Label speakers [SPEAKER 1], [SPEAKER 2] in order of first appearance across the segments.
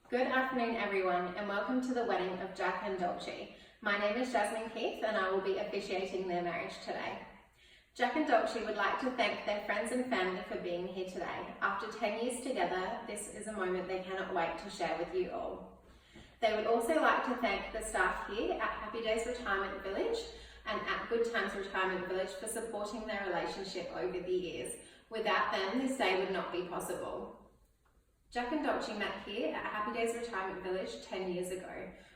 [SPEAKER 1] Good afternoon everyone and welcome to the wedding of Jack and Dulcie. My name is Jasmine Keith and I will be officiating their marriage today. Jack and Dulcie would like to thank their friends and family for being here today. After 10 years together, this is a moment they cannot wait to share with you all. They would also like to thank the staff here at Happy Days Retirement Village and at Good Times Retirement Village for supporting their relationship over the years. Without them, this day would not be possible. Jack and Dulcie met here at Happy Days Retirement Village 10 years ago.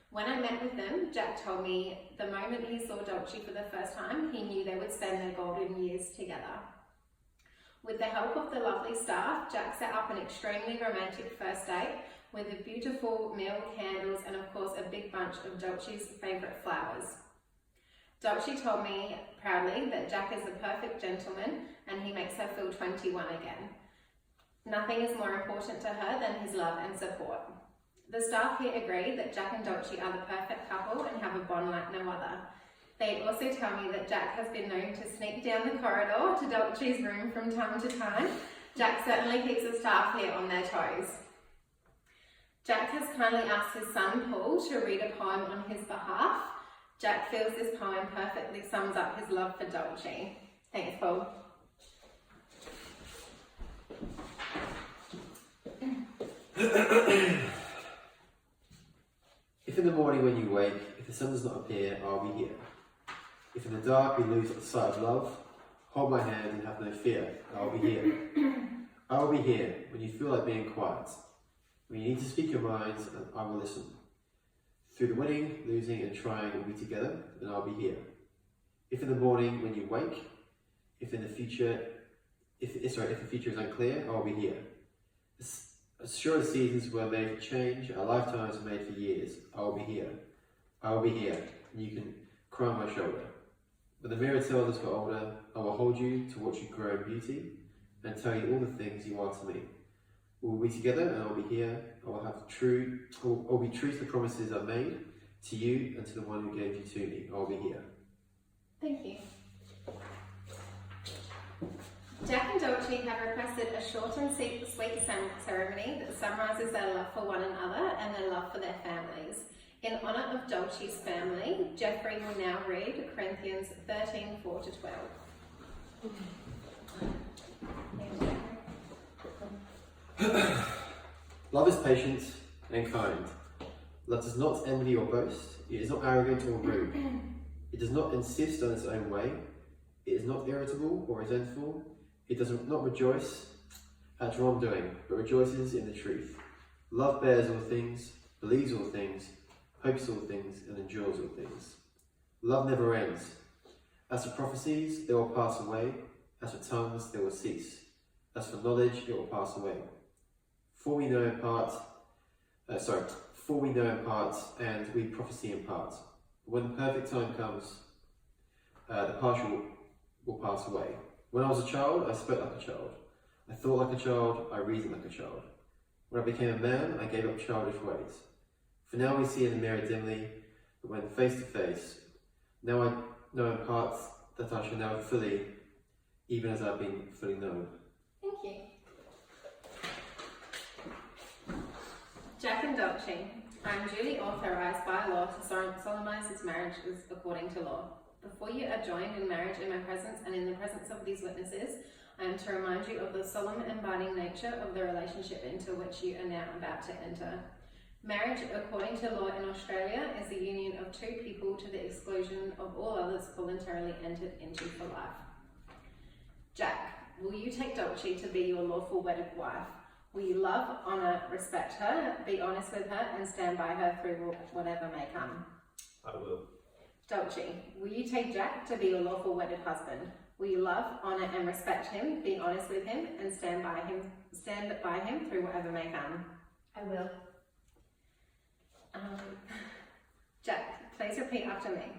[SPEAKER 1] When I met with them, Jack told me the moment he saw Dulcie for the first time, he knew they would spend their golden years together. With the help of the lovely staff, Jack set up an extremely romantic first date with a beautiful meal, candles, and of course a big bunch of Dulcie's favourite flowers. Dulcie told me proudly that Jack is the perfect gentleman and he makes her feel 21 again. Nothing is more important to her than his love and support. The staff here agree that Jack and Dulcie are the perfect couple and have a bond like no other. They also tell me that Jack has been known to sneak down the corridor to Dulcie's room from time to time. Jack certainly keeps the staff here on their toes. Jack has kindly asked his son Paul to read a poem on his behalf. Jack feels this poem perfectly sums up his love for Dulcie. Thanks, Paul.
[SPEAKER 2] If in the morning when you wake, if the sun does not appear, I'll be here. If in the dark we lose sight of love, hold my hand and have no fear, I'll be here. I will be here when you feel like being quiet. When you need to speak your minds, and I will listen. Through the winning, losing and trying we'll be together, and I'll be here. If in the morning when you wake, if the future is unclear, I'll be here. As sure as seasons were made for change, our lifetimes were made for years, I will be here. I will be here, and you can cry on my shoulder. When the mirror tells us we're older, I will hold you to watch you grow in beauty and tell you all the things you are to me. We will be together and I will be here. I will be true to the promises I've made to you and to the one who gave you to me. I will be here.
[SPEAKER 1] Thank you. Jack and Dulcie have requested a short and sweet ceremony that summarises their love for one another and their love for their families. In honour of Dulcie's family, Jeffrey will now read Corinthians 13:4-12.
[SPEAKER 2] Love is patient and kind. Love does not envy or boast. It is not arrogant or rude. It does not insist on its own way. It is not irritable or resentful. It does not rejoice at wrongdoing, but rejoices in the truth. Love bears all things, believes all things, hopes all things, and endures all things. Love never ends. As for prophecies, they will pass away. As for tongues, they will cease. As for knowledge, it will pass away. For we know in part, and we prophesy in part. But when the perfect time comes, the partial will pass away. When I was a child, I spoke like a child. I thought like a child, I reasoned like a child. When I became a man, I gave up childish ways. For now we see in the mirror dimly, but when face to face, now I know in part that I shall know fully, even as I've been fully known.
[SPEAKER 1] Thank you. Jack and Dulcie, I am duly authorised by law to solemnise this marriage according to law. Before you are joined in marriage in my presence and in the presence of these witnesses, I am to remind you of the solemn and binding nature of the relationship into which you are now about to enter. Marriage, according to law in Australia, is the union of two people to the exclusion of all others voluntarily entered into for life. Jack, will you take Dulcie to be your lawful wedded wife? Will you love, honour, respect her, be honest with her, and stand by her through whatever may come?
[SPEAKER 3] I will.
[SPEAKER 1] Dulcie, will you take Jack to be your lawful wedded husband? Will you love, honour, and respect him, be honest with him, and stand by him through whatever may come?
[SPEAKER 4] I will.
[SPEAKER 1] Jack, please repeat after me.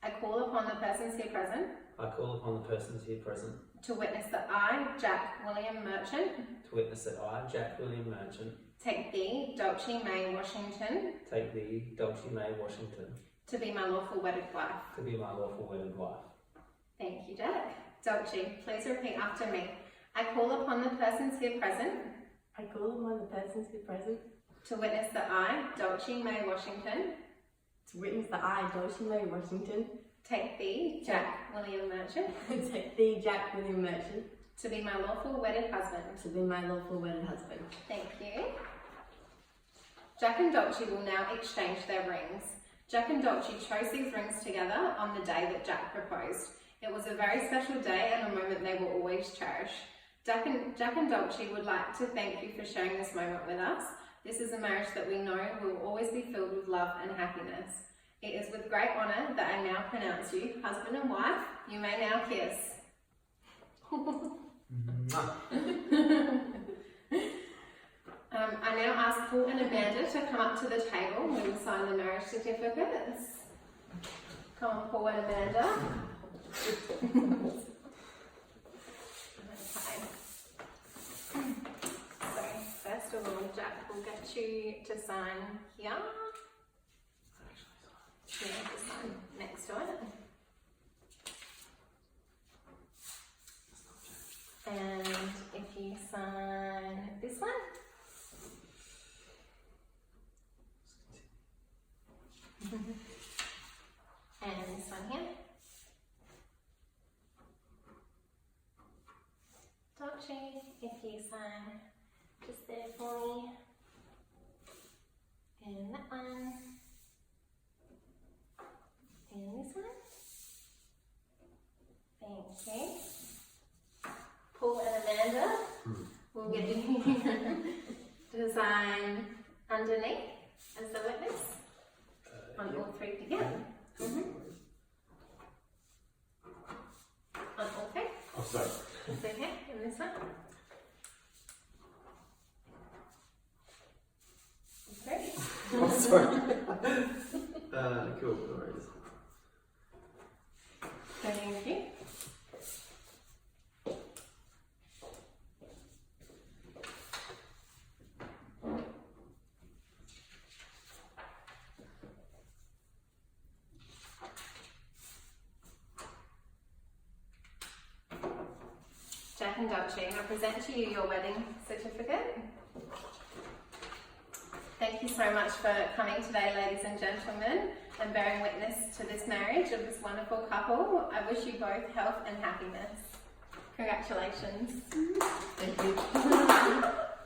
[SPEAKER 1] I call upon the persons here present.
[SPEAKER 3] I call upon the persons here present.
[SPEAKER 1] To witness that I, Jack William Merchant.
[SPEAKER 3] To witness that I, Jack William Merchant.
[SPEAKER 1] Take thee, Dulcie May Washington.
[SPEAKER 3] Take thee, Dulcie May Washington.
[SPEAKER 1] To be my lawful wedded wife.
[SPEAKER 3] To be my lawful wedded wife.
[SPEAKER 1] Thank you, Jack. Dulcie, please repeat after me. I call upon the persons here present.
[SPEAKER 4] I call upon the persons here present.
[SPEAKER 1] to witness that I, Dulcie May Washington,
[SPEAKER 4] To witness that I, Dulcie May Washington,
[SPEAKER 1] take thee, Jack William Merchant,
[SPEAKER 4] take thee, Jack William Merchant,
[SPEAKER 1] to be my lawful wedded husband.
[SPEAKER 4] to be my lawful wedded husband.
[SPEAKER 1] Thank you. Jack and Dulcie will now exchange their rings. Jack and Dulcie chose these rings together on the day that Jack proposed. It was a very special day and a moment they will always cherish. Jack and Dulcie would like to thank you for sharing this moment with us. This is a marriage that we know will always be filled with love and happiness. It is with great honour that I now pronounce you husband and wife. You may now kiss. I now ask Paul and Amanda to come up to the table. We will sign the marriage certificates. Come on, Paul and Amanda. Okay. So, first of all, Jack will get you to sign here. You have to sign next to it. And if you sign this one. And this one here. Dulcie, if you sign just there for me. And that one. And this one. Thank you. Paul and Amanda will get you to sign underneath as the witness. On all three together. On all three.
[SPEAKER 2] Oh, sorry.
[SPEAKER 1] That's okay. And this one. Okay.
[SPEAKER 2] Oh, sorry. Cool, no worries.
[SPEAKER 1] Thank you. Jack and Dulcie, I present to you your wedding certificate. Thank you so much for coming today, ladies and gentlemen, and bearing witness to this marriage of this wonderful couple. I wish you both health and happiness. Congratulations.
[SPEAKER 4] Thank you.